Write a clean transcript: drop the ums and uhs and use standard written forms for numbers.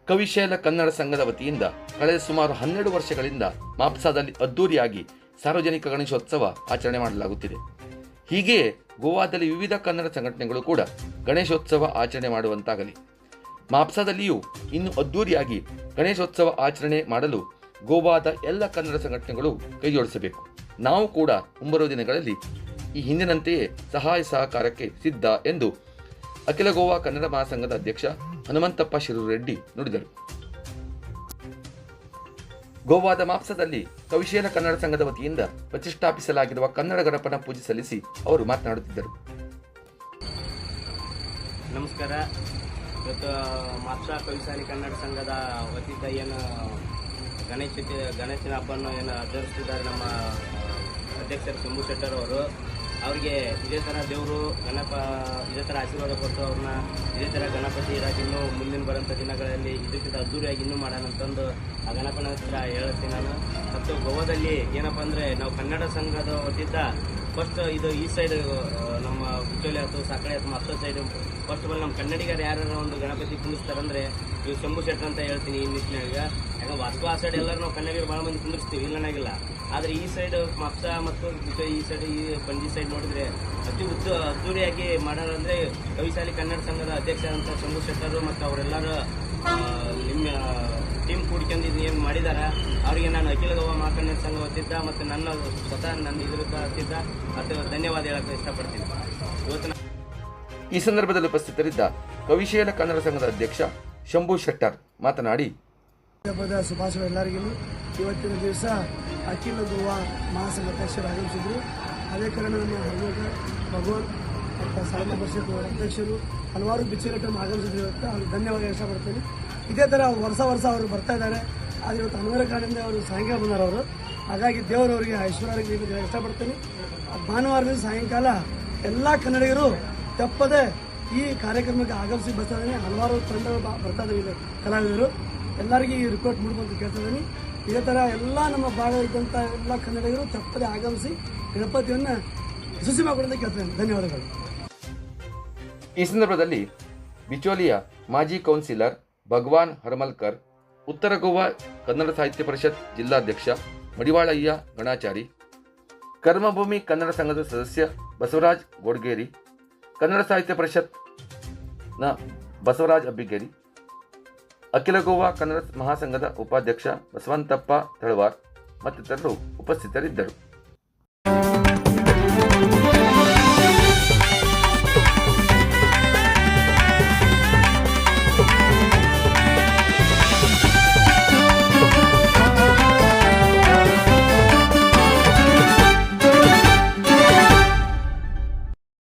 ಕವಿಶೈಲ ಕನ್ನಡ ಸಂಘದ ವತಿಯಿಂದ ಕಳೆದ ಸುಮಾರು 12 ವರ್ಷಗಳಿಂದ ಮಾಪ್ಸಾದಲ್ಲಿ ಅದ್ದೂರಿಯಾಗಿ ಸಾರ್ವಜನಿಕ ಗಣೇಶೋತ್ಸವ ಆಚರಣೆ ಮಾಡಲಾಗುತ್ತಿದೆ. ಹೀಗೆಯೇ ಗೋವಾದಲ್ಲಿ ವಿವಿಧ ಕನ್ನಡ ಸಂಘಟನೆಗಳು ಕೂಡ ಗಣೇಶೋತ್ಸವ ಆಚರಣೆ ಮಾಡುವಂತಾಗಲಿ. ಮಾಪ್ಸಾದಲ್ಲಿಯೂ ಇನ್ನು ಅದ್ದೂರಿಯಾಗಿ ಗಣೇಶೋತ್ಸವ ಆಚರಣೆ ಮಾಡಲು ಗೋವಾದ ಎಲ್ಲ ಕನ್ನಡ ಸಂಘಟನೆಗಳು ಕೈಜೋಡಿಸಬೇಕು. ನಾವು ಕೂಡ ಮುಂಬರುವ ದಿನಗಳಲ್ಲಿ ಈ ಹಿಂದಿನಂತೆಯೇ ಸಹಾಯ ಸಹಕಾರಕ್ಕೆ ಸಿದ್ಧ ಎಂದು ಅಖಿಲ ಗೋವಾ ಕನ್ನಡ ಮಹಾಸಂಘದ ಅಧ್ಯಕ್ಷ ಹನುಮಂತಪ್ಪ ಶಿರೂರೆಡ್ಡಿ ನುಡಿದರು. ಗೋವಾದ ಮಾಪ್ಸಾದಲ್ಲಿ ಕವಿಶೈಲ ಕನ್ನಡ ಸಂಘದ ವತಿಯಿಂದ ಪ್ರತಿಷ್ಠಾಪಿಸಲಾಗಿರುವ ಕನ್ನಡ ಗಣಪನ ಪೂಜೆ ಸಲ್ಲಿಸಿ ಅವರು ಮಾತನಾಡುತ್ತಿದ್ದರು. ನಮಸ್ಕಾರ. ಇವತ್ತು ಮಾಪ್ಸಾ ಕವಿಶೈಲ ಕನ್ನಡ ಸಂಘದ ವತಿಯಿಂದ ಏನು ಗಣೇಶನ ಹಬ್ಬವನ್ನು ಏನು ಆಚರಿಸ್ತಿದ್ದಾರೆ ನಮ್ಮ ಅಧ್ಯಕ್ಷರು ಶಂಭು ಶೆಟ್ಟರ್ ಅವರು. ಅವ್ರಿಗೆ ಇದೇ ಥರ ದೇವರು ಇದೇ ಥರ ಆಶೀರ್ವಾದ ಕೊಟ್ಟು ಅವ್ರನ್ನ ಇದೇ ಥರ ಗಣಪತಿ ಇರಾಗಿ ಇನ್ನೂ ಮುಂದಿನ ಬರೋಂಥ ದಿನಗಳಲ್ಲಿ ಇದಕ್ಕಿಂತ ಅದ್ದೂರಿಯಾಗಿ ಇನ್ನೂ ಮಾಡೋಣ ಅಂತಂದು ಆ ಗಣಪನ ಹತ್ರ ಹೇಳ್ತೀನಿ ನಾನು. ಮತ್ತು ಗೋವಾದಲ್ಲಿ ಏನಪ್ಪ ಅಂದರೆ ನಾವು ಕನ್ನಡ ಸಂಘದ ವತಿಯಿಂದ ಫಸ್ಟ್ ಇದು ಈ ಸೈಡ್ ನಮ್ಮ ಬಿಚೋಲಿ ಆಯ್ತು, ಸಾಕಳೆ ಆಯ್ತು, Mapusa side first of all ನಮ್ಮ ಕನ್ನಡಿಗರು ಯಾರು ಒಂದು ಗಣಪತಿ ಕುಂದಿಸ್ತಾರಂದ್ರೆ ಇವು ಶಂಭು ಶೆಟ್ಟರ್ ಅಂತ ಹೇಳ್ತೀನಿ ಈ ನಿಟ್ಟಿನಾಗ. ಯಾಕಂದ್ರೆ ವಾಸ್ತು ಆ ಸೈಡ್ ಎಲ್ಲರೂ ನಾವು ಕನ್ನಡಿಗರು ಭಾಳ ಮಂದಿ ಕುಂದಿರ್ತೀವಿ, ಇಲ್ಲನಾಗಿಲ್ಲ. ಆದರೆ ಈ ಸೈಡ್ ಮಾಪ್ಸಾ ಮತ್ತು ಈ ಸೈಡ್ ಈ ಪಂಜಿ ಸೈಡ್ ನೋಡಿದ್ರೆ ಅತಿ ಅದ್ದೂರಿಯಾಗಿ ಮಾಡೋದಂದರೆ ಕವಿಶೈಲ ಕನ್ನಡ ಸಂಘದ ಅಧ್ಯಕ್ಷರಂತ ಶಂಭು ಶೆಟ್ಟರು ಮತ್ತು ಅವರೆಲ್ಲರೂ ನಿಮ್ಮ ಟೀಮ್ ಕೂಡ್ಕೊಂಡು ಏನು ಮಾಡಿದ್ದಾರೆ ಅವರಿಗೆ ನಾನು ಅಖಿಲ ಗೋವಾ ಮಹಾಕನ್ನಡ ಸಂಘ ವತಿಯಿಂದ ಮತ್ತು ನನ್ನ ಇದ್ರ ವತಿಯಿಂದ ಮತ್ತು ಧನ್ಯವಾದ ಹೇಳಕ್ಕೆ ಇಷ್ಟಪಡ್ತೀನಿ. ಈ ಸಂದರ್ಭದಲ್ಲಿ ಉಪಸ್ಥಿತರಿದ್ದ ಕವಿಶೈಲ ಕನ್ನಡ ಸಂಘದ ಅಧ್ಯಕ್ಷ ಶಂಭು ಶೆಟ್ಟರ್ ಮಾತನಾಡಿ, ಹಬ್ಬದ ಶುಭಾಶಯ ಎಲ್ಲರಿಗೂ. ಇವತ್ತಿನ ದಿವಸ ಅಖಿಲ ಗೋವಾ ಮಹಾಸಂಘ ಅಧ್ಯಕ್ಷರು ಆಗಮಿಸಿದ್ರು. ಅದೇ ಕಾರಣ ನಮ್ಮ ಹನುಮಂತ ಭಗವಾನ್ ಮತ್ತು ಸಾಹಿತ್ಯ ಪರಿಷತ್ ಅಧ್ಯಕ್ಷರು ಹಲವಾರು ಬಿಚ್ಚುಗಟ್ಟನ್ನು ಆಗಮಿಸಿದ್ರು. ಇವತ್ತು ಅವ್ರಿಗೆ ಧನ್ಯವಾದ ಇಷ್ಟಪಡ್ತೀನಿ. ಇದೇ ಥರ ವರ್ಷ ಅವರು ಬರ್ತಾ ಇದ್ದಾರೆ. ಆದರೆ ಇವತ್ತು ಅನಿವಾರ್ಯ ಕಾರಣದಿಂದ ಅವರು ಸಾಯಂಕಾಲ ಬಂದಾರ ಅವರು. ಹಾಗಾಗಿ ದೇವರವರಿಗೆ ಐಶ್ವರ್ಯ ಇಷ್ಟಪಡ್ತೀನಿ. ಭಾನುವಾರ ದಿವಸ ಸಾಯಂಕಾಲ ಎಲ್ಲ ಕನ್ನಡಿಗರು ತಪ್ಪದೆ ಈ ಕಾರ್ಯಕ್ರಮಕ್ಕೆ ಆಗಮಿಸಿ ಬರ್ತಾ ಇದ್ದೀನಿ. ಹಲವಾರು ತಂಡಗಳು ಬರ್ತಾ ಇದ್ದೀವಿ ಕಲಾವಿದರು. ಎಲ್ಲರಿಗೂ ಈ ರಿಪೋರ್ಟ್ ಮೂಡುವಂತ ಕೇಳ್ತಾ ಇದ್ದೀನಿ. ಇದೇ ಥರ ಎಲ್ಲ ನಮ್ಮ ಭಾಗದಲ್ಲಿದ್ದಂಥ ಎಲ್ಲ ಕನ್ನಡಿಗರು ತಪ್ಪದೆ ಆಗಮಿಸಿ ಗಣಪತಿಯನ್ನು ಯಶಸ್ವಿ ಮಾಡಿಕೊಡಂತ ಕೇಳ್ತೇನೆ. ಧನ್ಯವಾದಗಳು. ಈ ಸಂದರ್ಭದಲ್ಲಿ ಬಿಚೋಲಿಯ ಮಾಜಿ ಕೌನ್ಸಿಲರ್ ಭಗವಾನ್ ಹರಮಲ್ಕರ್, ಉತ್ತರ ಗೋವಾ ಕನ್ನಡ ಸಾಹಿತ್ಯ ಪರಿಷತ್ ಜಿಲ್ಲಾಧ್ಯಕ್ಷ ಮಡಿವಾಳಯ್ಯ ಗಣಾಚಾರಿ, ಕರ್ಮಭೂಮಿ ಕನ್ನಡ ಸಂಘದ ಸದಸ್ಯ ಬಸವರಾಜ್ ಗೋಡ್ಗೇರಿ, ಕನ್ನಡ ಸಾಹಿತ್ಯ ಪರಿಷತ್ನ ಬಸವರಾಜ್ ಅಬ್ಬಿಗೇರಿ, ಅಖಿಲ ಗೋವಾ ಕನ್ನಡ ಮಹಾಸಂಘದ ಉಪಾಧ್ಯಕ್ಷ ಬಸವಂತಪ್ಪ ತಳವಾರ್ ಮತ್ತಿತರರು ಉಪಸ್ಥಿತರಿದ್ದರು.